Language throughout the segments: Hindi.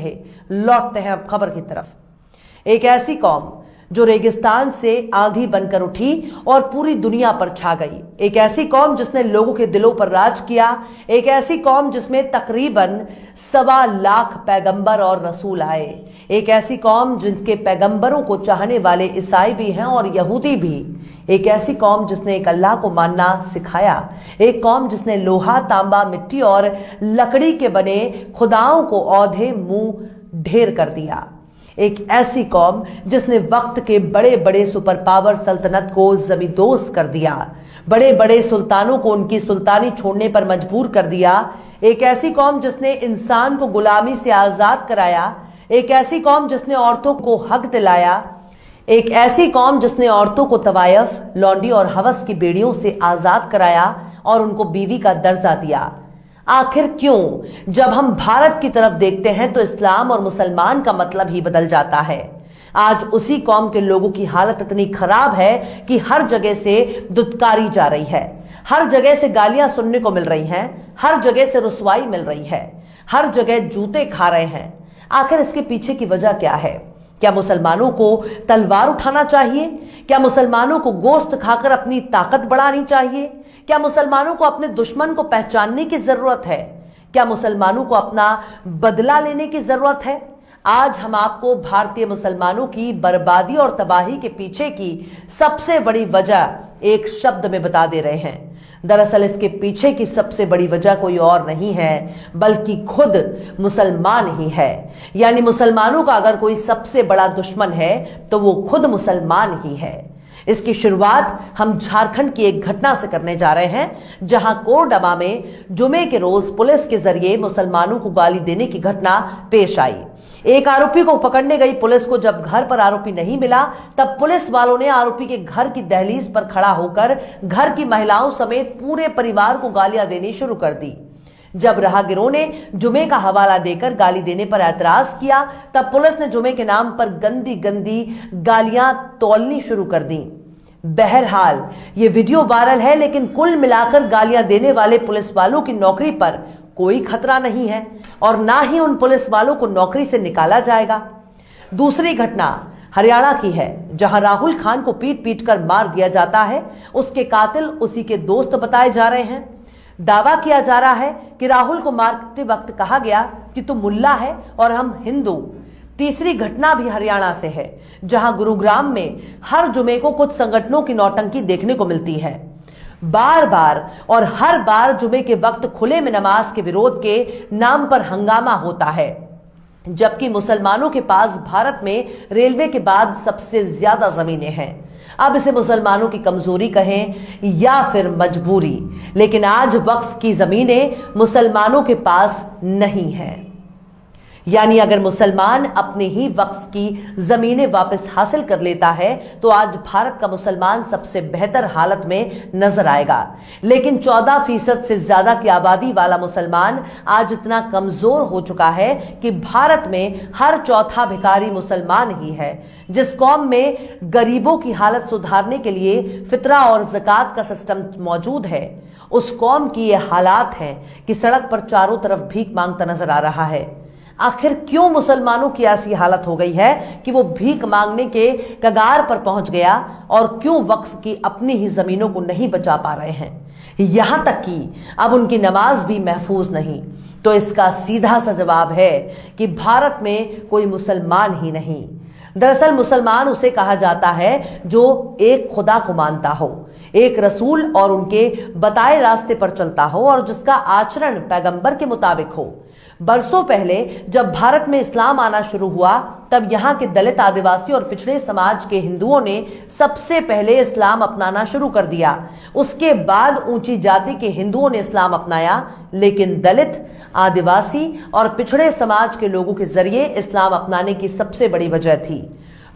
रहे। लौटते हैं अब खबर की तरफ। एक ऐसी कौम जो रेगिस्तान से आंधी बनकर उठी और पूरी दुनिया पर छा गई। एक ऐसी कौम जिसने लोगों के दिलों पर राज किया। एक ऐसी कौम जिसमें तकरीबन 1.25 लाख पैगंबर और रसूल आए। एक ऐसी कौम जिनके पैगंबरों को चाहने वाले ईसाई भी हैं और यहूदी भी। एक ऐसी कौम जिसने एक अल्लाह को मानना सिखाया। एक कौम जिसने लोहा, तांबा, मिट्टी और लकड़ी के बने खुदाओं को औधे मुंह ढेर कर दिया। एक ऐसी कौम जिसने वक्त के बड़े बड़े सुपर पावर सल्तनत को जमींदोज कर दिया। बड़े बड़े सुल्तानों को उनकी सुल्तानी छोड़ने पर मजबूर कर दिया। एक ऐसी कौम जिसने इंसान को गुलामी से आजाद कराया। एक ऐसी कौम जिसने औरतों को हक दिलाया। एक ऐसी कौम जिसने औरतों को तवायफ, लौंडी और हवस की बेड़ियों से आजाद कराया और उनको बीवी का दर्जा दिया। आखिर क्यों? जब हम भारत की तरफ देखते हैं तो इस्लाम और मुसलमान का मतलब ही बदल जाता है। आज उसी कौम के लोगों की हालत इतनी खराब है कि हर जगह से दुत्कारी जा रही है। हर जगह से गालियां सुनने को मिल रही हैं। हर जगह से रुसवाई मिल रही है। हर जगह जूते खा रहे हैं। आखिर इसके पीछे की वजह क्या है? क्या मुसलमानों को तलवार उठाना चाहिए? क्या मुसलमानों को गोश्त खाकर अपनी ताकत बढ़ानी चाहिए? क्या मुसलमानों को अपने दुश्मन को पहचानने की जरूरत है? क्या मुसलमानों को अपना बदला लेने की जरूरत है? आज हम आपको भारतीय मुसलमानों की बर्बादी और तबाही के पीछे की सबसे बड़ी वजह एक शब्द में बता दे रहे हैं। दरअसल इसके पीछे की सबसे बड़ी वजह कोई और नहीं है बल्कि खुद मुसलमान ही है। यानी मुसलमानों का अगर कोई सबसे बड़ा दुश्मन है तो वो खुद मुसलमान ही है। इसकी शुरुआत हम झारखंड की एक घटना से करने जा रहे हैं, जहां कोरडमा में जुमे के रोज पुलिस के जरिए मुसलमानों को गाली देने की घटना पेश आई। एक आरोपी को पकड़ने गई पुलिस को जब घर पर आरोपी नहीं मिला, तब पुलिस वालों ने आरोपी के घर की दहलीज पर खड़ा होकर घर की महिलाओं समेत पूरे परिवार को गालियां देनी शुरू कर दी। जब राहगीरों ने जुमे का हवाला देकर गाली देने पर ऐतराज किया, तब पुलिस ने जुमे के नाम पर गंदी गंदी गालियां तौलनी शुरू कर दी। बहरहाल ये वीडियो वायरल है, लेकिन कुल मिलाकर गालियां देने वाले पुलिस वालों की नौकरी पर कोई खतरा नहीं है और ना ही उन पुलिस वालों को नौकरी से निकाला जाएगा। दूसरी घटना हरियाणा की है, जहां राहुल खान को पीट पीट कर मार दिया जाता है। उसके कातिल उसी के दोस्त बताए जा रहे हैं। दावा किया जा रहा है कि राहुल को मारते वक्त कहा गया कि तू मुल्ला है और हम हिंदू। तीसरी घटना भी हरियाणा से है, जहां गुरुग्राम में हर जुमे को कुछ संगठनों की नौटंकी देखने को मिलती है। बार बार और हर बार जुमे के वक्त खुले में नमाज के विरोध के नाम पर हंगामा होता है, जबकि मुसलमानों के पास भारत में रेलवे के बाद सबसे ज्यादा जमीनें हैं। अब इसे मुसलमानों की कमजोरी कहें या फिर मजबूरी, लेकिन आज वक्फ की जमीनें मुसलमानों के पास नहीं है। यानी अगर मुसलमान अपने ही वक्फ की जमीनें वापस हासिल कर लेता है तो आज भारत का मुसलमान सबसे बेहतर हालत में नजर आएगा। लेकिन 14% से ज्यादा की आबादी वाला मुसलमान आज इतना कमजोर हो चुका है कि भारत में हर चौथा भिखारी मुसलमान ही है। जिस कौम में गरीबों की हालत सुधारने के लिए फितरा और ज़कात का सिस्टम मौजूद है, उस कौम की ये हालात हैं कि सड़क पर चारों तरफ भीख मांगता नजर आ रहा है। आखिर क्यों मुसलमानों की ऐसी हालत हो गई है कि वो भीख मांगने के कगार पर पहुंच गया, और क्यों वक्फ की अपनी ही जमीनों को नहीं बचा पा रहे हैं, यहां तक कि अब उनकी नमाज भी महफूज नहीं? तो इसका सीधा सा जवाब है कि भारत में कोई मुसलमान ही नहीं। दरअसल मुसलमान उसे कहा जाता है जो एक खुदा को मानता हो, एक रसूल और उनके बताए रास्ते पर चलता हो और जिसका आचरण पैगंबर के मुताबिक हो। बरसों पहले जब भारत में इस्लाम आना शुरू हुआ, तब यहाँ के दलित, आदिवासी और पिछड़े समाज के हिंदुओं ने सबसे पहले इस्लाम अपनाना शुरू कर दिया। उसके बाद ऊंची जाति के हिंदुओं ने इस्लाम अपनाया, लेकिन दलित, आदिवासी और पिछड़े समाज के लोगों के जरिए इस्लाम अपनाने की सबसे बड़ी वजह थी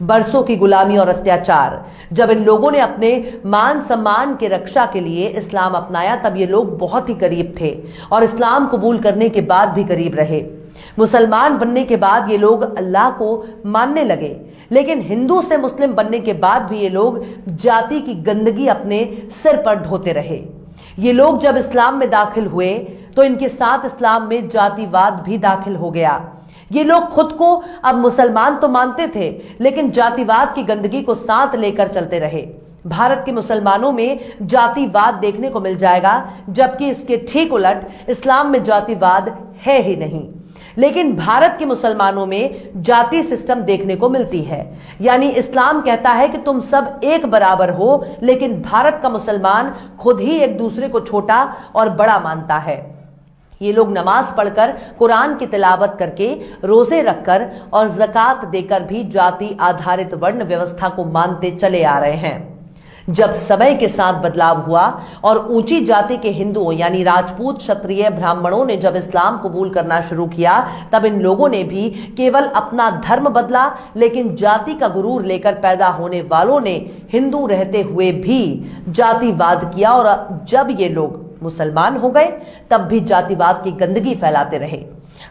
बरसों की गुलामी और अत्याचार। जब इन लोगों ने अपने मान सम्मान के रक्षा के लिए इस्लाम अपनाया, तब ये लोग बहुत ही गरीब थे और इस्लाम कबूल करने के बाद भी गरीब रहे। मुसलमान बनने के बाद ये लोग अल्लाह को मानने लगे, लेकिन हिंदू से मुस्लिम बनने के बाद भी ये लोग जाति की गंदगी अपने सिर पर ढोते रहे। ये लोग जब इस्लाम में दाखिल हुए तो इनके साथ इस्लाम में जातिवाद भी दाखिल हो गया। ये लोग खुद को अब मुसलमान तो मानते थे, लेकिन जातिवाद की गंदगी को साथ लेकर चलते रहे। भारत के मुसलमानों में जातिवाद देखने को मिल जाएगा, जबकि इसके ठीक उलट इस्लाम में जातिवाद है ही नहीं। लेकिन भारत के मुसलमानों में जाति सिस्टम देखने को मिलती है, यानी इस्लाम कहता है कि तुम सब एक बराबर हो, लेकिन भारत का मुसलमान खुद ही एक दूसरे को छोटा और बड़ा मानता है। ये लोग नमाज पढ़कर, कुरान की तिलावत करके, रोजे रखकर और ज़कात देकर भी जाति आधारित वर्ण व्यवस्था को मानते चले आ रहे हैं। जब समय के साथ बदलाव हुआ और ऊंची जाति के हिंदुओं यानी राजपूत, क्षत्रिय, ब्राह्मणों ने जब इस्लाम कबूल करना शुरू किया, तब इन लोगों ने भी केवल अपना धर्म बदला, लेकिन जाति का गुरूर लेकर पैदा होने वालों ने हिंदू रहते हुए भी जातिवाद किया। और जब ये लोग मुसलमान हो गए, तब भी जातिवाद की गंदगी फैलाते रहे।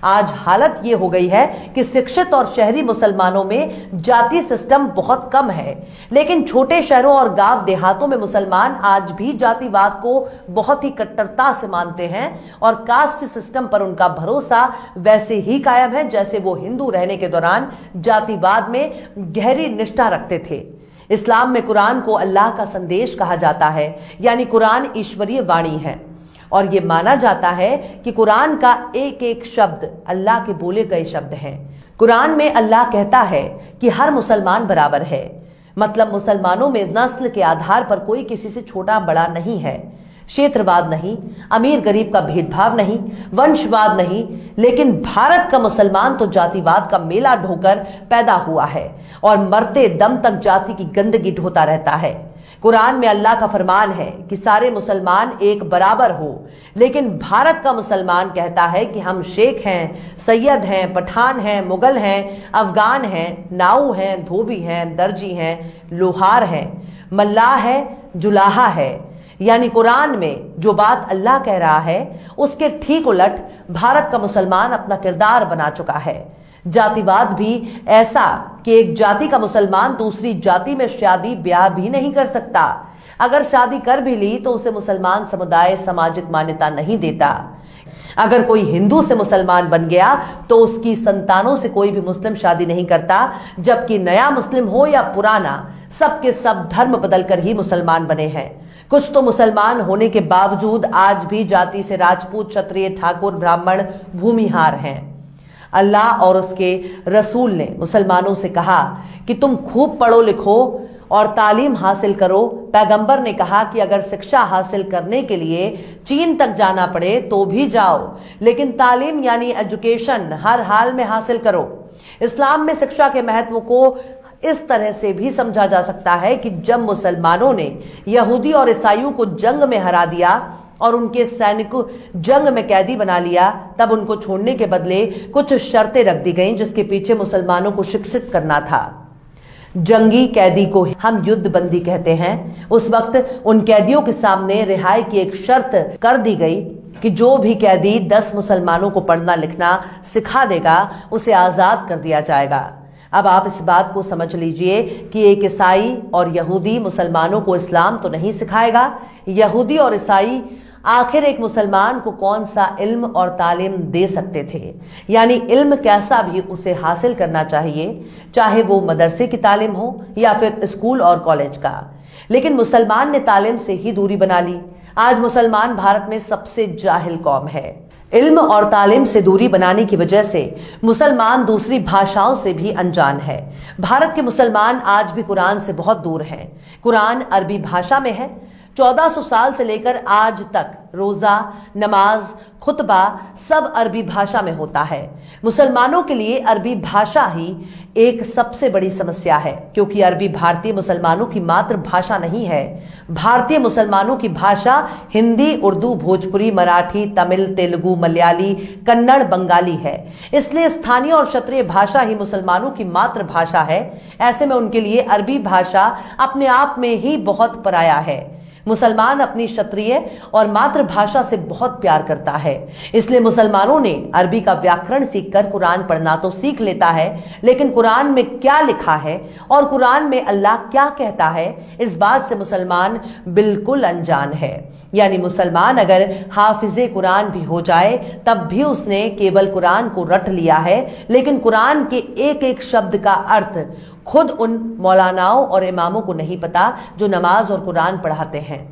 आज हालत ये हो गई है कि शिक्षित और शहरी मुसलमानों में जाति सिस्टम बहुत कम है, लेकिन छोटे शहरों और गांव देहातों में मुसलमान आज भी जातिवाद को बहुत ही कट्टरता से मानते हैं और कास्ट सिस्टम पर उनका भरोसा वैसे ही कायम है जैसे वो हिंदू रहने के दौरान जातिवाद में गहरी निष्ठा रखते थे। इस्लाम में कुरान को अल्लाह का संदेश कहा जाता है, यानी कुरान ईश्वरीय वाणी है और ये माना जाता है कि कुरान का एक एक शब्द अल्लाह के बोले गए शब्द हैं। कुरान में अल्लाह कहता है कि हर मुसलमान बराबर है, मतलब मुसलमानों में नस्ल के आधार पर कोई किसी से छोटा बड़ा नहीं है, क्षेत्रवाद नहीं, अमीर गरीब का भेदभाव नहीं, वंशवाद नहीं। लेकिन भारत का मुसलमान तो जातिवाद का मेला ढोकर पैदा हुआ है और मरते दम तक जाति की गंदगी ढोता रहता है। कुरान में अल्लाह का फरमान है कि सारे मुसलमान एक बराबर हो, लेकिन भारत का मुसलमान कहता है कि हम शेख हैं, सैयद हैं, पठान हैं, मुगल हैं, अफगान हैं, नाऊ हैं, धोबी हैं, दर्जी हैं, लोहार हैं, मल्लाह है, जुलाहा है। यानी कुरान में जो बात अल्लाह कह रहा है उसके ठीक उलट भारत का मुसलमान अपना किरदार बना चुका है। जातिवाद भी ऐसा कि एक जाति का मुसलमान दूसरी जाति में शादी ब्याह भी नहीं कर सकता। अगर शादी कर भी ली तो उसे मुसलमान समुदाय सामाजिक मान्यता नहीं देता। अगर कोई हिंदू से मुसलमान बन गया तो उसकी संतानों से कोई भी मुस्लिम शादी नहीं करता, जबकि नया मुस्लिम हो या पुराना, सबके सब धर्म बदलकर ही मुसलमान बने हैं। कुछ तो मुसलमान होने के बावजूद आज भी जाति से राजपूत, क्षत्रिय, ठाकुर, ब्राह्मण, भूमिहार हैं। अल्लाह और उसके रसूल ने मुसलमानों से कहा कि तुम खूब पढ़ो लिखो और तालीम हासिल करो। पैगंबर ने कहा कि अगर शिक्षा हासिल करने के लिए चीन तक जाना पड़े तो भी जाओ, लेकिन तालीम यानी एजुकेशन हर हाल में हासिल करो। इस्लाम में शिक्षा के महत्व को इस तरह से भी समझा जा सकता है कि जब मुसलमानों ने यहूदी और ईसाइयों को जंग में हरा दिया और उनके सैनिकों जंग में कैदी बना लिया, तब उनको छोड़ने के बदले कुछ शर्तें रख दी गईं, जिसके पीछे मुसलमानों को शिक्षित करना था। जंगी कैदी को हम युद्ध बंदी कहते हैं। उस वक्त उन कैदियों के सामने रिहाई की एक शर्त कर दी गई कि जो भी कैदी 10 मुसलमानों को पढ़ना लिखना सिखा देगा उसे आजाद कर दिया जाएगा। अब आप इस बात को समझ लीजिए कि एक ईसाई और यहूदी मुसलमानों को इस्लाम तो नहीं सिखाएगा। यहूदी और ईसाई आखिर एक मुसलमान को कौन सा इल्म और तालीम दे सकते थे, यानी इल्म कैसा भी उसे हासिल करना चाहिए, चाहे वो मदरसे की तालीम हो या फिर स्कूल और कॉलेज का। लेकिन मुसलमान ने तालीम से ही दूरी बना ली। आज मुसलमान भारत में सबसे जाहिल कौम है। इल्म और तालीम से दूरी बनाने की वजह से मुसलमान दूसरी भाषाओं से भी अनजान है। भारत के मुसलमान आज भी कुरान से बहुत दूर हैं। कुरान अरबी भाषा में है। 1400 साल से लेकर आज तक रोजा, नमाज, खुतबा सब अरबी भाषा में होता है। मुसलमानों के लिए अरबी भाषा ही एक सबसे बड़ी समस्या है, क्योंकि अरबी भारतीय मुसलमानों की मातृभाषा नहीं है। भारतीय मुसलमानों की भाषा हिंदी, उर्दू, भोजपुरी, मराठी, तमिल, तेलुगु, मलयाली, कन्नड़, बंगाली है। इसलिए स्थानीय और क्षेत्रीय भाषा ही मुसलमानों की मातृभाषा है। ऐसे में उनके लिए अरबी भाषा अपने आप में ही बहुत पराया है। मुसलमान अपनी क्षत्रिय और मातृभाषा से बहुत प्यार करता है, इसलिए मुसलमानों ने अरबी का व्याकरण सीखकर कुरान पढ़ना तो सीख लेता है, लेकिन कुरान में क्या लिखा है और कुरान में अल्लाह क्या कहता है, इस बात से मुसलमान बिल्कुल अनजान है। यानी मुसलमान अगर हाफिजे कुरान भी हो जाए तब भी उसने केवल कुरान को रट लिया है, लेकिन कुरान के एक एक शब्द का अर्थ खुद उन मौलानाओं और इमामों को नहीं पता जो नमाज और कुरान पढ़ाते हैं।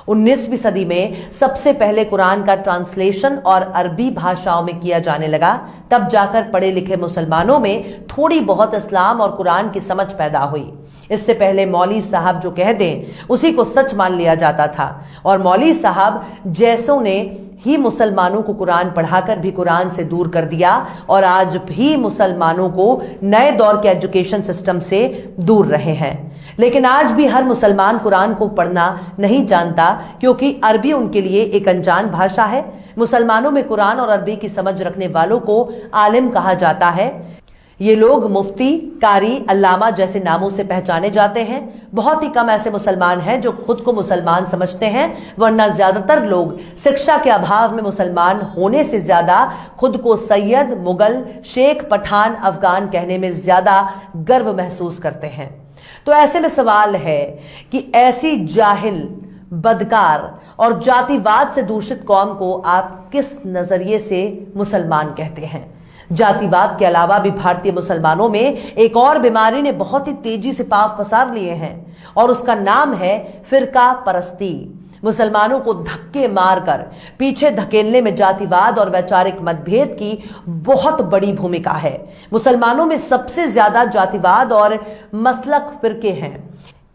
19वीं सदी में सबसे पहले कुरान का ट्रांसलेशन और अरबी भाषाओं में किया जाने लगा, तब जाकर पढ़े लिखे मुसलमानों में थोड़ी बहुत इस्लाम और कुरान की समझ पैदा हुई। इससे पहले मौली साहब जो कह दें उसी को सच मान लिया जाता था, और मौली साहब जैसों ने ही मुसलमानों को कुरान पढ़ाकर भी कुरान से दूर कर दिया, और आज भी मुसलमानों को नए दौर के एजुकेशन सिस्टम से दूर रहे हैं। लेकिन आज भी हर मुसलमान कुरान को पढ़ना नहीं जानता, क्योंकि अरबी उनके लिए एक अनजान भाषा है। मुसलमानों में कुरान और अरबी की समझ रखने वालों को आलिम कहा जाता है। ये लोग मुफ्ती, कारी, अल्लामा जैसे नामों से पहचाने जाते हैं। बहुत ही कम ऐसे मुसलमान हैं जो खुद को मुसलमान समझते हैं, वरना ज्यादातर लोग शिक्षा के अभाव में मुसलमान होने से ज्यादा खुद को सैयद, मुगल, शेख, पठान, अफगान कहने में ज्यादा गर्व महसूस करते हैं। तो ऐसे में सवाल है कि ऐसी जाहिल, बदकार और जातिवाद से दूषित कौम को आप किस नजरिए से मुसलमान कहते हैं? जातिवाद के अलावा भी भारतीय मुसलमानों में एक और बीमारी ने बहुत ही तेजी से पांव पसार लिए हैं, और उसका नाम है फिरका परस्ती। मुसलमानों को धक्के मारकर पीछे धकेलने में जातिवाद और वैचारिक मतभेद की बहुत बड़ी भूमिका है। मुसलमानों में सबसे ज्यादा जातिवाद और मसलक फिरके हैं।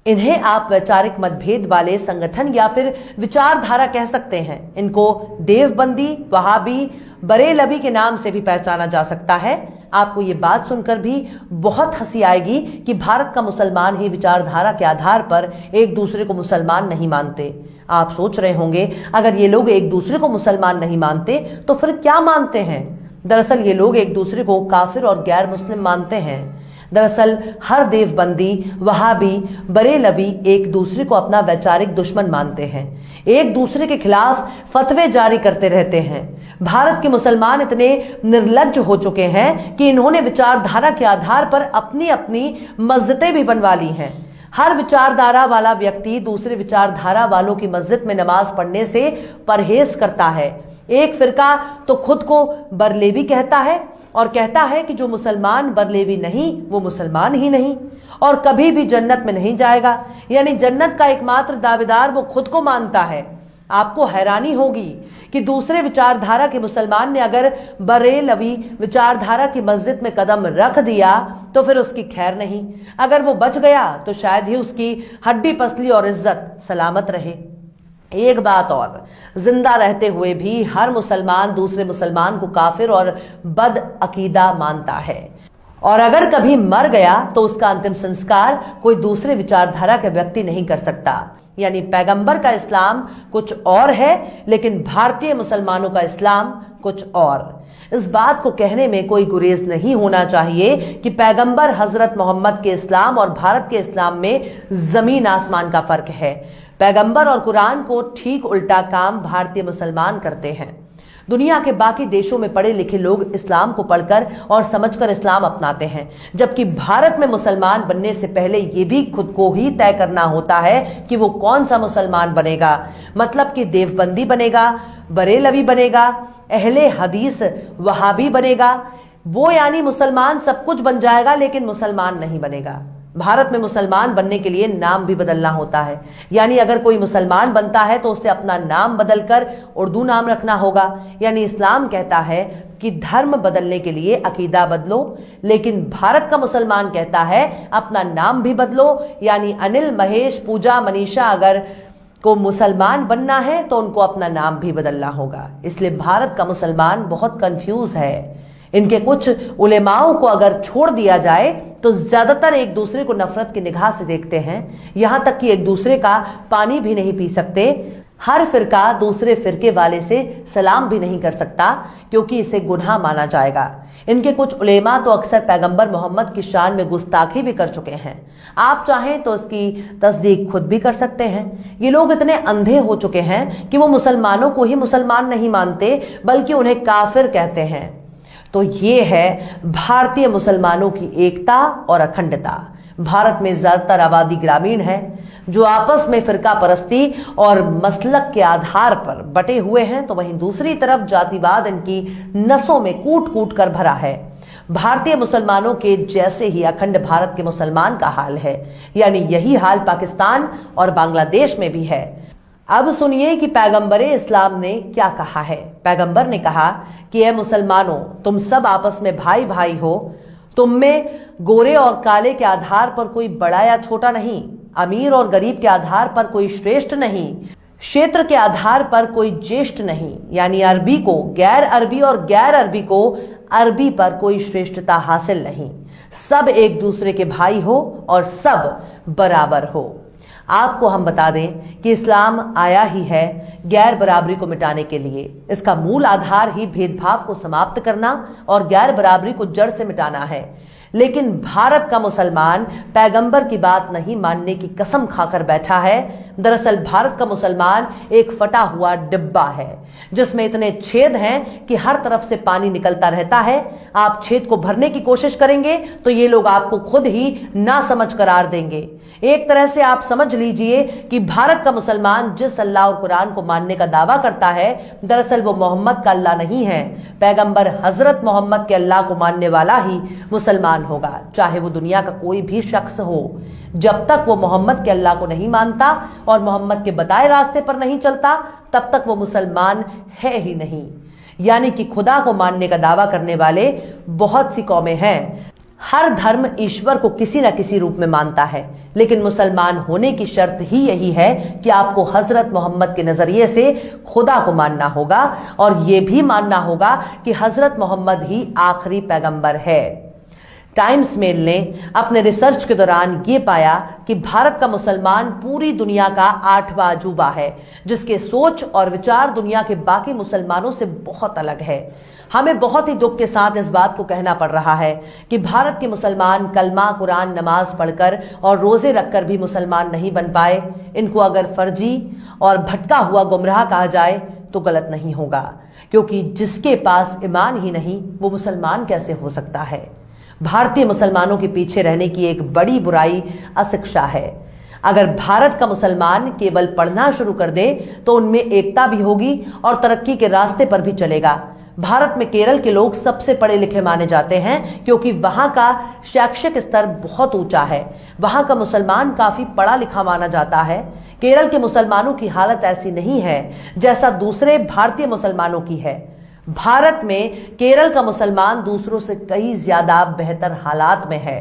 इन्हें आप वैचारिक मतभेद वाले संगठन या फिर विचारधारा कह सकते हैं। इनको देवबंदी, वहाबी, बरेलवी के नाम से भी पहचाना जा सकता है। आपको ये बात सुनकर भी बहुत हंसी आएगी कि भारत का मुसलमान ही विचारधारा के आधार पर एक दूसरे को मुसलमान नहीं मानते। आप सोच रहे होंगे, अगर ये लोग एक दूसरे को मुसलमान नहीं मानते तो फिर क्या मानते हैं? दरअसल ये लोग एक दूसरे को काफिर और गैर मुस्लिम मानते हैं। दरअसल हर देवबंदी, वहाबी, बरेलवी एक दूसरे को अपना वैचारिक दुश्मन मानते हैं, एक दूसरे के खिलाफ फतवे जारी करते रहते हैं। भारत के मुसलमान इतने निर्लज्ज हो चुके हैं कि इन्होंने विचारधारा के आधार पर अपनी अपनी मस्जिदें भी बनवा ली हैं। हर विचारधारा वाला व्यक्ति दूसरे विचारधारा वालों की मस्जिद में नमाज पढ़ने से परहेज करता है। एक फिरका तो खुद को बरेलवी कहता है और कहता है कि जो मुसलमान बरेलवी नहीं वो मुसलमान ही नहीं और कभी भी जन्नत में नहीं जाएगा। यानी जन्नत का एकमात्र दावेदार वो खुद को मानता है। आपको हैरानी होगी कि दूसरे विचारधारा के मुसलमान ने अगर बरेलवी विचारधारा की मस्जिद में कदम रख दिया तो फिर उसकी खैर नहीं। अगर वो बच गया तो शायद ही उसकी हड्डी पसली और इज्जत सलामत रहे। एक बात और, जिंदा रहते हुए भी हर मुसलमान दूसरे मुसलमान को काफिर और बद अकीदा मानता है, और अगर कभी मर गया तो उसका अंतिम संस्कार कोई दूसरे विचारधारा का व्यक्ति नहीं कर सकता। यानी पैगंबर का इस्लाम कुछ और है, लेकिन भारतीय मुसलमानों का इस्लाम कुछ और। इस बात को कहने में कोई गुरेज नहीं होना चाहिए कि पैगंबर हजरत मोहम्मद के इस्लाम और भारत के इस्लाम में जमीन आसमान का फर्क है। पैगंबर और कुरान को ठीक उल्टा काम भारतीय मुसलमान करते हैं। दुनिया के बाकी देशों में पढ़े लिखे लोग इस्लाम को पढ़कर और समझकर इस्लाम अपनाते हैं, जबकि भारत में मुसलमान बनने से पहले यह भी खुद को ही तय करना होता है कि वो कौन सा मुसलमान बनेगा। मतलब कि देवबंदी बनेगा, बरेलवी बनेगा, अहले हदीस वहाबी बनेगा। वो यानी मुसलमान सब कुछ बन जाएगा लेकिन मुसलमान नहीं बनेगा। भारत में मुसलमान बनने के लिए नाम भी बदलना होता है। यानी अगर कोई मुसलमान बनता है तो उसे अपना नाम बदलकर उर्दू नाम रखना होगा। यानी इस्लाम कहता है कि धर्म बदलने के लिए अकीदा बदलो, लेकिन भारत का मुसलमान कहता है अपना नाम भी बदलो। यानी अनिल, महेश, पूजा, मनीषा अगर को मुसलमान बनना है तो उनको अपना नाम भी बदलना होगा। इसलिए भारत का मुसलमान बहुत कंफ्यूज है। इनके कुछ उलेमाओं को अगर छोड़ दिया जाए तो ज्यादातर एक दूसरे को नफरत की निगाह से देखते हैं, यहां तक कि एक दूसरे का पानी भी नहीं पी सकते। हर फिरका दूसरे फिरके वाले से सलाम भी नहीं कर सकता क्योंकि इसे गुनाह माना जाएगा। इनके कुछ उलेमा तो अक्सर पैगंबर मोहम्मद की शान में गुस्ताखी भी कर चुके हैं। आप चाहें तो इसकी तस्दीक खुद भी कर सकते हैं। ये लोग इतने अंधे हो चुके हैं कि वो मुसलमानों को ही मुसलमान नहीं मानते बल्कि उन्हें काफिर कहते हैं। तो ये है भारतीय मुसलमानों की एकता और अखंडता। भारत में ज्यादातर आबादी ग्रामीण है जो आपस में फिरका परस्ती और मसलक के आधार पर बटे हुए हैं, तो वहीं दूसरी तरफ जातिवाद इनकी नसों में कूट कूट कर भरा है। भारतीय मुसलमानों के जैसे ही अखंड भारत के मुसलमान का हाल है, यानी यही हाल पाकिस्तान और बांग्लादेश में भी है। अब सुनिए कि पैगंबरे इस्लाम ने क्या कहा है। पैगंबर ने कहा कि ए मुसलमानों, तुम सब आपस में भाई भाई हो। तुम में गोरे और काले के आधार पर कोई बड़ा या छोटा नहीं, अमीर और गरीब के आधार पर कोई श्रेष्ठ नहीं, क्षेत्र के आधार पर कोई ज्येष्ठ नहीं, यानी अरबी को गैर अरबी और गैर अरबी को अरबी पर कोई श्रेष्ठता हासिल नहीं। सब एक दूसरे के भाई हो और सब बराबर हो। आपको हम बता दें कि इस्लाम आया ही है गैर बराबरी को मिटाने के लिए। इसका मूल आधार ही भेदभाव को समाप्त करना और गैर बराबरी को जड़ से मिटाना है। लेकिन भारत का मुसलमान पैगंबर की बात नहीं मानने की कसम खाकर बैठा है। दरअसल भारत का मुसलमान एक फटा हुआ डिब्बा है जिसमें इतने छेद हैं कि हर तरफ से पानी निकलता रहता है। आप छेद को भरने की कोशिश करेंगे तो ये लोग आपको खुद ही ना समझ करार देंगे। एक तरह से आप समझ लीजिए कि भारत का मुसलमान जिस अल्लाह और कुरान को मानने का दावा करता है, दरअसल वो मोहम्मद का अल्लाह नहीं है। पैगंबर हजरत मोहम्मद के अल्लाह को मानने वाला ही मुसलमान होगा, चाहे वो दुनिया का कोई भी शख्स हो। जब तक वो मोहम्मद के अल्लाह को नहीं मानता और मोहम्मद के बताए रास्ते पर नहीं चलता, तब तक वो मुसलमान है ही नहीं। यानी कि खुदा को मानने का दावा करने वाले बहुत सी कौमें हैं। हर धर्म ईश्वर को किसी न किसी रूप में मानता है, लेकिन मुसलमान होने की शर्त ही यही है कि आपको हजरत मोहम्मद के नजरिए से खुदा को मानना होगा और यह भी मानना होगा कि हजरत मोहम्मद ही आखिरी पैगंबर है। टाइम्स मेल ने अपने रिसर्च के दौरान ये पाया कि भारत का मुसलमान पूरी दुनिया का 8वां अजूबा है, जिसके सोच और विचार दुनिया के बाकी मुसलमानों से बहुत अलग है। हमें बहुत ही दुख के साथ इस बात को कहना पड़ रहा है कि भारत के मुसलमान कलमा, कुरान, नमाज पढ़कर और रोजे रखकर भी मुसलमान नहीं बन पाए। इनको अगर फर्जी और भटका हुआ गुमराह कहा जाए तो गलत नहीं होगा, क्योंकि जिसके पास ईमान ही नहीं वो मुसलमान कैसे हो सकता है। भारतीय मुसलमानों के पीछे रहने की एक बड़ी बुराई अशिक्षा है। अगर भारत का मुसलमान केवल पढ़ना शुरू कर दे तो उनमें एकता भी होगी और तरक्की के रास्ते पर भी चलेगा। भारत में केरल के लोग सबसे पढ़े लिखे माने जाते हैं क्योंकि वहां का शैक्षिक स्तर बहुत ऊंचा है। वहां का मुसलमान काफी पढ़ा लिखा माना जाता है। केरल के मुसलमानों की हालत ऐसी नहीं है जैसा दूसरे भारतीय मुसलमानों की है। भारत में केरल का मुसलमान दूसरों से कई ज्यादा बेहतर हालात में है।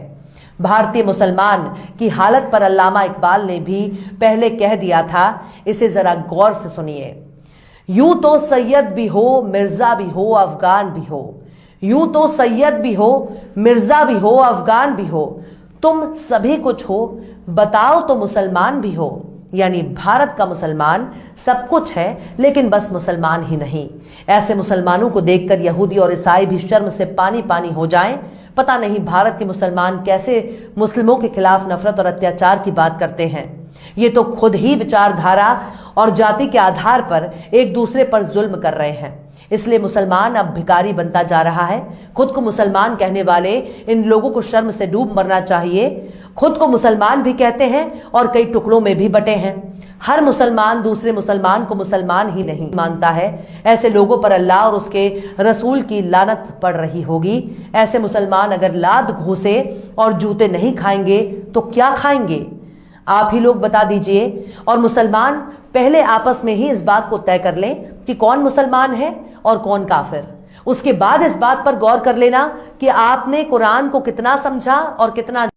भारतीय मुसलमान की हालत पर अल्लामा इकबाल ने भी पहले कह दिया था, इसे जरा गौर से सुनिए। यूं तो सैयद भी हो, मिर्जा भी हो, अफगान भी हो। यूं तो सैयद भी हो, मिर्जा भी हो, अफगान भी हो। तुम सभी कुछ हो, बताओ तो मुसलमान भी हो। यानी भारत का मुसलमान सब कुछ है, लेकिन बस मुसलमान ही नहीं। ऐसे मुसलमानों को देखकर यहूदी और ईसाई भी शर्म से पानी पानी हो जाएं। पता नहीं भारत के मुसलमान कैसे मुस्लिमों के खिलाफ नफरत और अत्याचार की बात करते हैं। ये तो खुद ही विचारधारा और जाति के आधार पर एक दूसरे पर जुल्म कर रहे हैं। इसलिए मुसलमान अब भिखारी बनता जा रहा है। खुद को मुसलमान कहने वाले इन लोगों को शर्म से डूब मरना चाहिए। खुद को मुसलमान भी कहते हैं और कई टुकड़ों में भी बटे हैं। हर मुसलमान दूसरे मुसलमान को मुसलमान ही नहीं मानता है। ऐसे लोगों पर अल्लाह और उसके रसूल की लानत पड़ रही होगी। ऐसे मुसलमान अगर लात घूसे और जूते नहीं खाएंगे तो क्या खाएंगे? आप ही लोग बता दीजिए। और मुसलमान पहले आपस में ही इस बात को तय कर लें कि कौन मुसलमान है और कौन काफिर। उसके बाद इस बात पर गौर कर लेना कि आपने कुरान को कितना समझा और कितना